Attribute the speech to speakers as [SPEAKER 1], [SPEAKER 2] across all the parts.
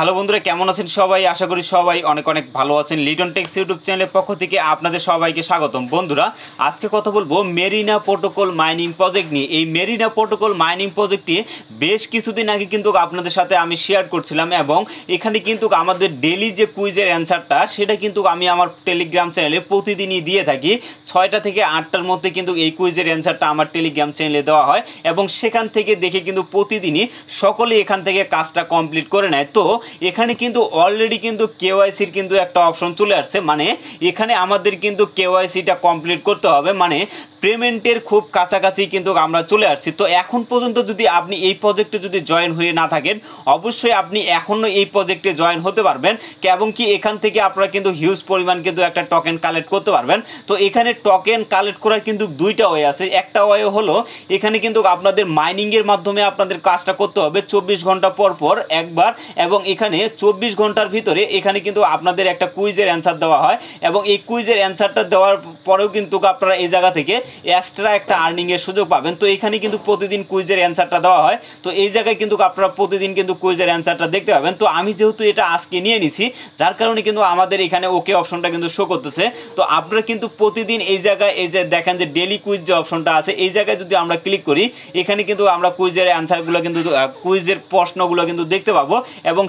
[SPEAKER 1] Hello বন্ধুরা, কেমন আছেন সবাই? আশা করি সবাই অনেক অনেক ভালো আছেন। লিটন টেক্স ইউটিউব চ্যানেলের পক্ষ থেকে আপনাদের সবাইকে স্বাগতম। বন্ধুরা, আজকে কথা বলবো মেরিনা প্রোটোকল মাইনিং প্রজেক্ট নিয়ে। এই মেরিনা প্রোটোকল মাইনিং প্রজেক্টটি বেশ কিছুদিন আগে কিন্তু আপনাদের সাথে আমি শেয়ার করছিলাম এবং এখানে কিন্তু আমাদের ডেইলি যে কুইজের অ্যান্সারটা সেটা কিন্তু আমি আমার টেলিগ্রাম চ্যানেলে প্রতিদিনই দিয়ে থাকি। 6টা থেকে 8টার মধ্যে কিন্তু এই কুইজের অ্যান্সারটা আমার টেলিগ্রাম চ্যানেলে দেওয়া হয় এবং সেখান থেকে দেখে কিন্তু প্রতিদিনই সকলেই এখান থেকে কাজটা কমপ্লিট করে নেয়। তো এখানে কিন্তু অলরেডি কিন্তু কেওয়াইসির কিন্তু একটা অপশন চলে আসছে, মানে এখানে আমাদের কিন্তু কেওয়াইসিটা কমপ্লিট করতে হবে, মানে পেমেন্টের খুব কাছাকাছি কিন্তু আমরা চলে আসছি। তো এখন পর্যন্ত যদি আপনি এই প্রজেক্টে যদি জয়েন হয়ে না থাকেন, অবশ্যই আপনি এখনও এই প্রজেক্টে জয়েন হতে পারবেন এবং কি এখান থেকে আপনারা কিন্তু হিউজ পরিমাণ কিন্তু একটা টোকেন কালেক্ট করতে পারবেন। তো এখানে টোকেন কালেক্ট করার কিন্তু দুইটা ওয়ে আছে। একটা ওয়ে হলো এখানে কিন্তু আপনাদের মাইনিংয়ের মাধ্যমে আপনাদের কাজটা করতে হবে 24 ঘন্টা পর পর একবার, এবং এখানে 24 ঘন্টার ভিতরে এখানে কিন্তু আপনাদের একটা কুইজের অ্যান্সার দেওয়া হয় এবং এই কুইজের অ্যান্সারটা দেওয়ার পরেও কিন্তু আপনারা এই জায়গা থেকে এক্সট্রা একটা আর্নিংয়ের সুযোগ পাবেন। তো এখানে কিন্তু প্রতিদিন কুইজের অ্যান্সারটা দেওয়া হয়। তো এই জায়গায় কিন্তু আপনারা প্রতিদিন কিন্তু কুইজের অ্যান্সারটা দেখতে পাবেন। তো আমি যেহেতু এটা আজকে নিয়ে নিছি, যার কারণে কিন্তু আমাদের এখানে ওকে অপশনটা কিন্তু শো করতেছে। তো আপনারা কিন্তু প্রতিদিন এই জায়গায় এই যে দেখেন যে ডেলি কুইজ যে অপশনটা আছে, এই জায়গায় যদি আমরা ক্লিক করি এখানে কিন্তু আমরা কুইজের অ্যান্সারগুলো কিন্তু কুইজের প্রশ্নগুলো কিন্তু দেখতে পাবো এবং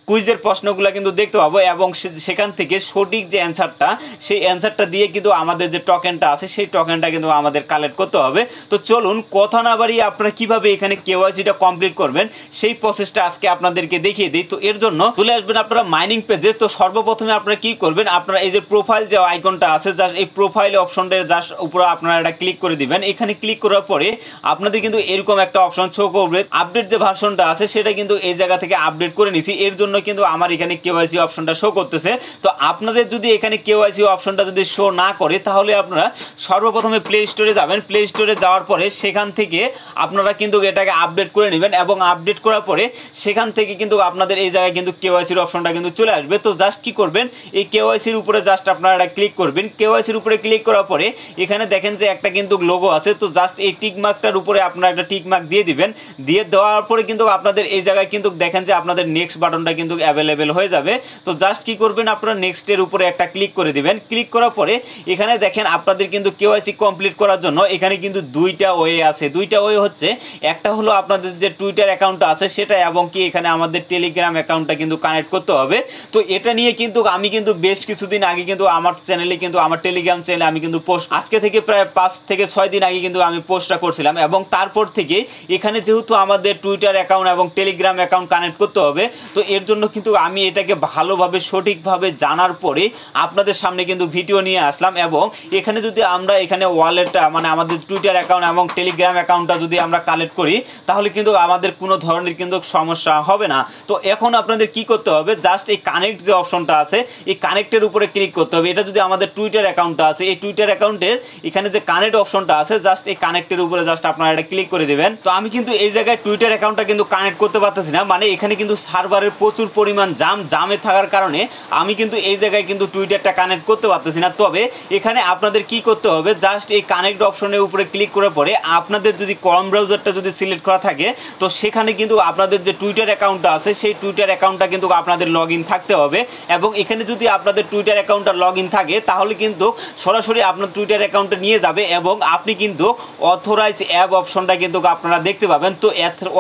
[SPEAKER 1] কুইজের প্রশ্নগুলো কিন্তু দেখতে পাবো এবং সেখান থেকে সঠিক যে অ্যান্সারটা সেই অ্যান্সারটা দিয়ে কিন্তু আমাদের যে টোকেনটা আছে সেই টোকেনটা কিন্তু আমাদের কালেক্ট করতে হবে। তো চলুন কথা না বাড়িয়ে আপনারা কিভাবে এখানে কেওয়াইসিটা কমপ্লিট করবেন সেই প্রসেসটা আজকে আপনাদেরকে দেখিয়ে দিই। তো এর জন্য চলে আসবেন আপনারা মাইনিং পেজে। তো সর্বপ্রথমে আপনারা কি করবেন, আপনারা এই যে প্রোফাইল যে আইকনটা আছে, জাস্ট এই প্রোফাইল অপশনটার জাস্ট উপরে আপনারা এটা ক্লিক করে দিবেন। এখানে ক্লিক করার পরে আপনাদের কিন্তু এরকম একটা অপশন শো করবে। আপডেট যে ভার্সনটা আছে সেটা কিন্তু এই জায়গা থেকে আপডেট করে নিছি, এর জন্য কিন্তু আমার এখানে কেওয়াইসি অপশনটা শো করতেছে। তো আপনাদের যদি এখানে কেওয়াইসি অপশনটা যদি শো না করে তাহলে আপনারা সর্বপ্রথমে প্লে স্টোরে যাবেন। প্লে স্টোরে যাওয়ার পরে সেখান থেকে আপনারা কিন্তু এটাকে আপডেট করে নেবেন এবং আপডেট করার পরে সেখান থেকে কিন্তু আপনাদের এই জায়গায় কিন্তু কেওয়াইসির অপশনটা কিন্তু চলে আসবে। তো জাস্ট কি করবেন, এই কেওয়াইসির উপরে জাস্ট আপনারা এটা ক্লিক করবেন। কেওয়াইসির উপরে ক্লিক করার পরে এখানে দেখেন যে একটা কিন্তু লোগো আছে। তো জাস্ট এই টিক মার্কটার উপরে আপনারা একটা টিক মার্ক দিয়ে দিবেন। দিয়ে দেওয়ার পরে কিন্তু আপনাদের এই জায়গায় কিন্তু দেখেন যে আপনাদের নেক্সট বাটনটা কিন্তু অ্যাভেলেবেল হয়ে যাবে। তো জাস্ট কি করবেন, আপনারা নেক্সটের উপরে একটা ক্লিক করে দিবেন। ক্লিক করার পরে এখানে দেখেন আপনাদের কিন্তু কেওয়াইসি কমপ্লিট করার জন্য এখানে কিন্তু দুইটা ওয়ে আছে। দুইটা ওয়ে হচ্ছে, একটা হলো আপনাদের যে টুইটার অ্যাকাউন্টটা আছে সেটা এবং কি এখানে আমাদের টেলিগ্রাম অ্যাকাউন্টটা কিন্তু কানেক্ট করতে হবে। তো এটা নিয়ে কিন্তু আমি কিন্তু বেশ কিছুদিন আগে কিন্তু আমার চ্যানেলে কিন্তু আমার টেলিগ্রাম চ্যানেলে আমি কিন্তু পোস্ট আজকে থেকে প্রায় 5 থেকে 6 দিন আগে কিন্তু আমি পোস্টটা করছিলাম এবং তারপর থেকে এখানে যেহেতু আমাদের টুইটার অ্যাকাউন্ট এবং টেলিগ্রাম অ্যাকাউন্ট কানেক্ট করতে হবে, তো এর জন্য কিন্তু আমি এটাকে ভালোভাবে সঠিকভাবে জানার পরে আপনাদের সামনে কিন্তু ভিডিও নিয়ে আসলাম। এবং এখানে যদি আমরা এখানে ওয়ালেটটা মানে আমাদের টুইটার অ্যাকাউন্ট এবং টেলিগ্রাম অ্যাকাউন্টটা যদি আমরা কালেক্ট করি তাহলে কিন্তু আমাদের কোনো ধরনের কিন্তু সমস্যা হবে না। তো এখন আপনাদের কি করতে হবে, জাস্ট এই কানেক্ট যে অপশনটা আছে এই কানেক্টের উপরে ক্লিক করতে হবে। এটা যদি আমাদের টুইটার অ্যাকাউন্টটা আছে, এই টুইটার অ্যাকাউন্টের এখানে যে কানেক্ট অপশনটা আছে জাস্ট এই কানেক্টের উপরে জাস্ট আপনারা এটা ক্লিক করে দেবেন। তো আমি কিন্তু এই জায়গায় টুইটার অ্যাকাউন্টটা কিন্তু কানেক্ট করতে পারতেছি না, মানে এখানে কিন্তু সার্ভারের প্রচুর পরিমাণ জামে থাকার কারণে আমি কিন্তু এই জায়গায় কিন্তু টুইটারটা কানেক্ট করতে পারতেছি না। তবে এখানে আপনাদের কি করতে হবে, জাস্ট এই কানেক্ট অপশনের উপরে ক্লিক করার পরে আপনাদের যদি ক্রোম ব্রাউজারটা যদি সিলেক্ট করা থাকে তো সেখানে কিন্তু আপনাদের যে টুইটার অ্যাকাউন্টটা আছে সেই টুইটার অ্যাকাউন্টটা কিন্তু আপনাদের লগ ইন থাকতে হবে এবং এখানে যদি আপনাদের টুইটার অ্যাকাউন্টটা লগ ইন থাকে তাহলে কিন্তু সরাসরি আপনার টুইটার অ্যাকাউন্টে নিয়ে যাবে এবং আপনি কিন্তু অথরাইজ অ্যাপ অপশনটা কিন্তু আপনারা দেখতে পাবেন। তো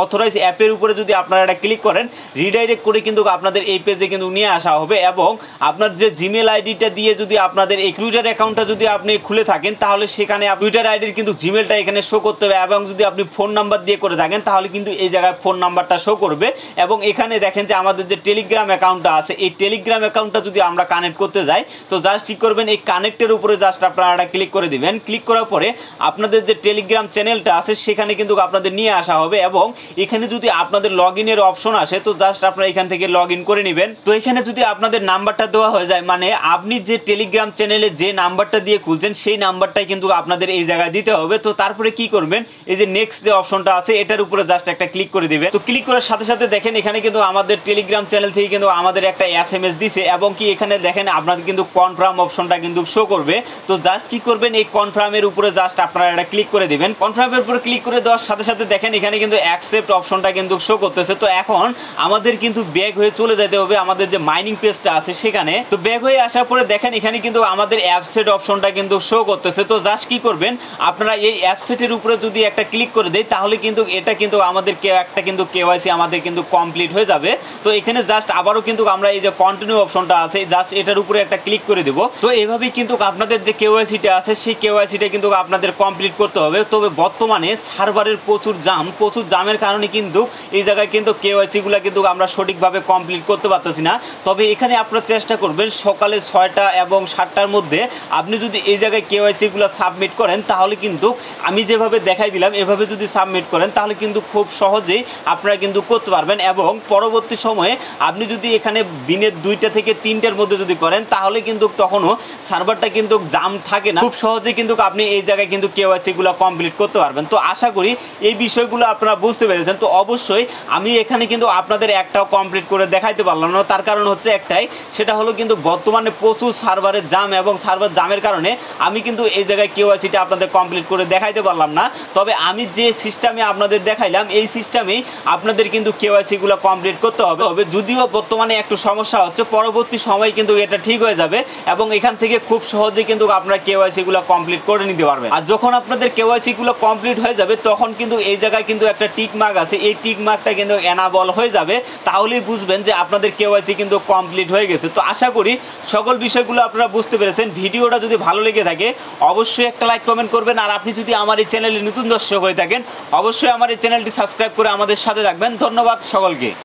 [SPEAKER 1] অথরাইজ অ্যাপের উপরে যদি আপনারা এটা ক্লিক করেন রিডাইরেক্ট করে কিন্তু আপনাদের এই পেজে কিন্তু নিয়ে আসা হবে এবং আপনার যে জিমেল আইডিটা দিয়ে যদি আপনাদের এই টুইটার অ্যাকাউন্টটা যদি আপনি খুলে থাকেন তাহলে সেখানে টুইটার আইডির কিন্তু জিমেলটা এখানে শো করতে হবে এবং যদি আপনি ফোন নাম্বার দিয়ে করে থাকেন তাহলে কিন্তু এই জায়গায় ফোন নাম্বারটা শো করবে। এবং এখানে দেখেন যে আমাদের যে টেলিগ্রাম অ্যাকাউন্টটা আছে এই টেলিগ্রাম অ্যাকাউন্টটা যদি আমরা কানেক্ট করতে যাই তো জাস্ট কি করবেন, এই কানেক্টের উপরে জাস্ট আপনারা ক্লিক করে দিবেন। ক্লিক করার পরে আপনাদের যে টেলিগ্রাম চ্যানেলটা আছে সেখানে কিন্তু আপনাদের নিয়ে আসা হবে এবং এখানে যদি আপনাদের লগ ইনের অপশন আসে তো জাস্ট আপনারা এখান থেকে লগ ইন করে নেবেন। তো এখানে যদি আপনাদের নাম্বারটা দেওয়া হয়ে যায়, মানে আপনি যে টেলিগ্রাম চ্যানেলে যে নাম্বারটা দিয়ে খুলছেন সেই নাম্বারটাই কিন্তু আপনাদের এই জায়গায় দিতে হবে। তো তারপরে কি করবেন, এই যে নেক্সট যে অপশনটা আছে এটার উপরে জাস্ট একটা ক্লিক করে দিবেন। তো ক্লিক করার সাথে সাথে দেখেন এখানে কিন্তু আমাদের টেলিগ্রাম চ্যানেল থেকে কিন্তু আমাদের একটা এসএমএস দিছে এবং কি এখানে দেখেন আপনাদের কিন্তু কনফার্ম অপশনটা কিন্তু শো করবে। তো জাস্ট কি করবেন, এই কনফার্মের উপরে জাস্ট আপনারা এটা ক্লিক করে দিবেন। কনফার্মের উপরে ক্লিক করে দেওয়ার সাথে সাথে দেখেন এখানে কিন্তু অ্যাকসেপ্ট অপশনটা কিন্তু শো করতেছে। তো এখন আমাদের কিন্তু ব্যাক ব্যাক হয়ে চলে যেতে হবে আমাদের যে মাইনিং পেজটা আছে সেখানে। তো ব্যাক হয়ে আসার পরে দেখেন এখানে কিন্তু আমাদের অ্যাপসেট অপশনটা কিন্তু শো করতেছে। তো জাস্ট কি করবেন, আপনারা এই অ্যাপসেটের উপরে যদি একটা ক্লিক করে দেয় তাহলে কিন্তু এটা কিন্তু আমাদের একটা কিন্তু কেওয়াইসি আমাদের কিন্তু কমপ্লিট হয়ে যাবে। তো এখানে জাস্ট আবারও কিন্তু আমরা এই যে কন্টিনিউ অপশনটা আছে জাস্ট এটার উপরে একটা ক্লিক করে দেব। তো এভাবেই কিন্তু আপনাদের যে কেওয়াইসিটা আছে সেই কেওয়াইসিটা কিন্তু আপনাদের কমপ্লিট করতে হবে। তবে বর্তমানে সার্ভারের প্রচুর জামের কারণে কিন্তু এই জায়গায় কিন্তু কেওয়াইসি গুলা কিন্তু আমরা সঠিকভাবে কমপ্লিট করতে পারতেছি না। তবে এখানে আপনারা চেষ্টা করবেন সকালে 6টা এবং 7টার মধ্যে আপনি যদি এই জায়গায় কেওয়াইসি গুলো সাবমিট করেন তাহলে কিন্তু আমি যেভাবে দেখাই দিলাম এভাবে যদি সাবমিট করেন তাহলে কিন্তু খুব সহজেই আপনারা কিন্তু করতে পারবেন। এবং পরবর্তী সময়ে আপনি যদি এখানে দিনের 2টা থেকে 3টার মধ্যে যদি করেন তাহলে কিন্তু তখনও সার্ভারটা কিন্তু জাম থাকে না, খুব সহজে কিন্তু আপনি এই জায়গায় কিন্তু কেওয়াইসি গুলো কমপ্লিট করতে পারবেন। তো আশা করি এই বিষয়গুলো আপনারা বুঝতে পেরেছেন। তো অবশ্যই আমি এখানে কিন্তু আপনাদের একটাও কমপ্লিট করে দেখাইতে পারলাম না, তার কারণ হচ্ছে একটাই, সেটা হলো কিন্তু বর্তমানে প্রচুর সার্ভারের জাম এবং সার্ভার জামের কারণে আমি কিন্তু এই জায়গায় কেওয়াইসিটা আপনাদের কমপ্লিট করে দেখাইতে পারলাম না। তবে আমি যে সিস্টেমে আপনাদের দেখাইলাম এই সিস্টেমেই আপনাদের কিন্তু কেওয়াইসি গুলো কমপ্লিট করতে হবে। যদিও বর্তমানে একটু সমস্যা হচ্ছে, পরবর্তী সময় কিন্তু এটা ঠিক হয়ে যাবে এবং এখান থেকে খুব সহজে কিন্তু আপনারা কেওয়াইসি গুলো কমপ্লিট করে নিতে পারবেন। আর যখন আপনাদের কেওয়াইসি গুলো কমপ্লিট হয়ে যাবে তখন কিন্তু এই জায়গায় কিন্তু একটা টিক মার্ক আছে, এই টিক মার্কটা কিন্তু এনাবল হয়ে যাবে, তাহলেই বুঝবেন যে আপনাদের কেওয়াইসি কিন্তু কমপ্লিট হয়ে গেছে। তো আশা করি সকল বিষয়গুলো আপনারা বুঝতে পেরেছেন। ভিডিওটা যদি ভালো লেগে থাকে অবশ্যই একটা লাইক কমেন্ট করবেন। আর আপনি যদি আমার এই চ্যানেলে নতুন দর্শক হয়ে থাকেন অবশ্যই আমার এই চ্যানেলটি সাবস্ক্রাইব করে আমাদের সাথে থাকবেন। ধন্যবাদ সকলকে।